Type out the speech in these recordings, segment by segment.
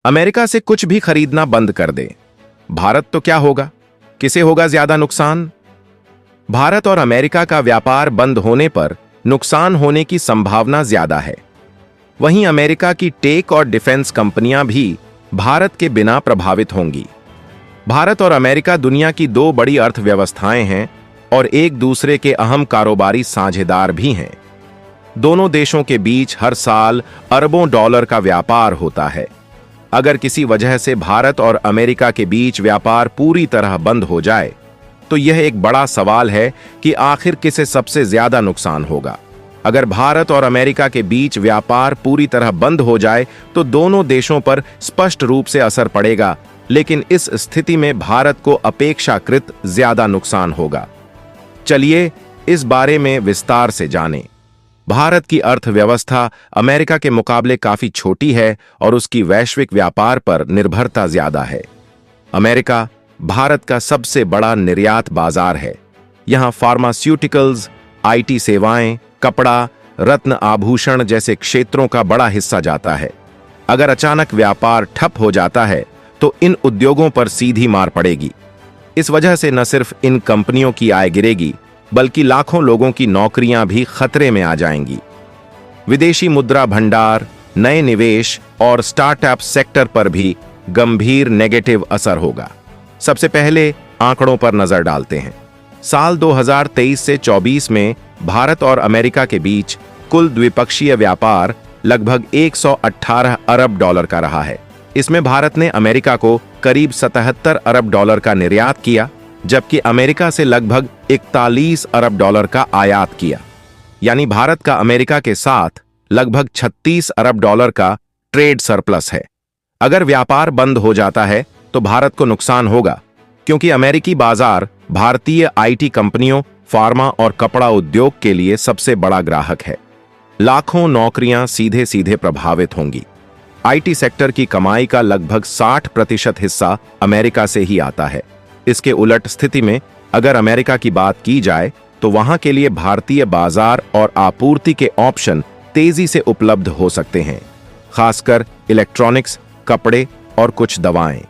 America से कुछ भी खरीदना बंद कर दे, भारत तो क्या होगा? किसे होगा ज्यादा नुकसान? भारत और अमेरिका का व्यापार बंद होने पर नुकसान होने की संभावना ज्यादा है। वहीं अमेरिका की टेक और डिफेंस कंपनियां भी भारत के बिना प्रभावित होंगी। भारत और अमेरिका दुनिया की दो बड़ी अर्थव्यवस्थाएं हैं और एक दूसरे के अहम कारोबारी साझेदार भी हैं। दोनों देशों के बीच हर साल अरबों डॉलर का व्यापार होता है। अगर किसी वजह से भारत और अमेरिका के बीच व्यापार पूरी तरह बंद हो जाए तो यह एक बड़ा सवाल है कि आखिर किसे सबसे ज्यादा नुकसान होगा। अगर भारत और अमेरिका के बीच व्यापार पूरी तरह बंद हो जाए तो दोनों देशों पर स्पष्ट रूप से असर पड़ेगा, लेकिन इस स्थिति में भारत को अपेक्षाकृत ज्यादा नुकसान होगा। चलिए इस बारे में विस्तार से जानें। भारत की अर्थव्यवस्था अमेरिका के मुकाबले काफी छोटी है और उसकी वैश्विक व्यापार पर निर्भरता ज्यादा है। अमेरिका भारत का सबसे बड़ा निर्यात बाजार है। यहां फार्मास्यूटिकल्स, आईटी सेवाएं, कपड़ा, रत्न आभूषण जैसे क्षेत्रों का बड़ा हिस्सा जाता है। अगर अचानक व्यापार ठप हो जाता है तो इन उद्योगों पर सीधी मार पड़ेगी। इस वजह से न सिर्फ इन कंपनियों की आय गिरेगी, बल्कि लाखों लोगों की नौकरियां भी खतरे में आ जाएंगी। विदेशी मुद्रा भंडार, नए निवेश और स्टार्टअप सेक्टर पर भी गंभीर नेगेटिव असर होगा। सबसे पहले आंकड़ों पर नजर डालते हैं। साल 2023 से 24 में भारत और अमेरिका के बीच कुल द्विपक्षीय व्यापार लगभग 118 अरब डॉलर का रहा है। इसमें भारत ने अमेरिका को करीब 77 अरब डॉलर का निर्यात किया, जबकि अमेरिका से लगभग 41 अरब डॉलर का आयात किया। यानी भारत का अमेरिका के साथ लगभग 36 अरब डॉलर का ट्रेड सरप्लस है। अगर व्यापार बंद हो जाता है तो भारत को नुकसान होगा, क्योंकि अमेरिकी बाजार भारतीय आईटी कंपनियों, फार्मा और कपड़ा उद्योग के लिए सबसे बड़ा ग्राहक है। लाखों नौकरियां सीधे सीधे प्रभावित होंगी। आईटी सेक्टर की कमाई का लगभग 60% हिस्सा अमेरिका से ही आता है। इसके उलट स्थिति में अगर अमेरिका की बात की जाए तो वहां के लिए भारतीय बाजार और आपूर्ति के ऑप्शन तेजी से उपलब्ध हो सकते हैं, खासकर इलेक्ट्रॉनिक्स, कपड़े और कुछ दवाएं।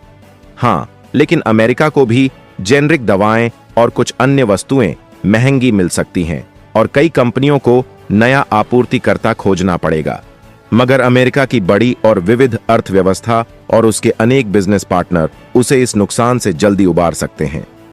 हां, लेकिन अमेरिका को भी जेनरिक दवाएं और कुछ अन्य वस्तुएं महंगी मिल सकती हैं और कई कंपनियों को नया आपूर्तिकर्ता खोजना पड़ेगा। मगर अमेरिका की बड़ी और विविध अर्थव्यवस्था और उसके अनेक बिजनेस पार्टनर उसे इस नुकसान से जल्दी उबार सकते हैं।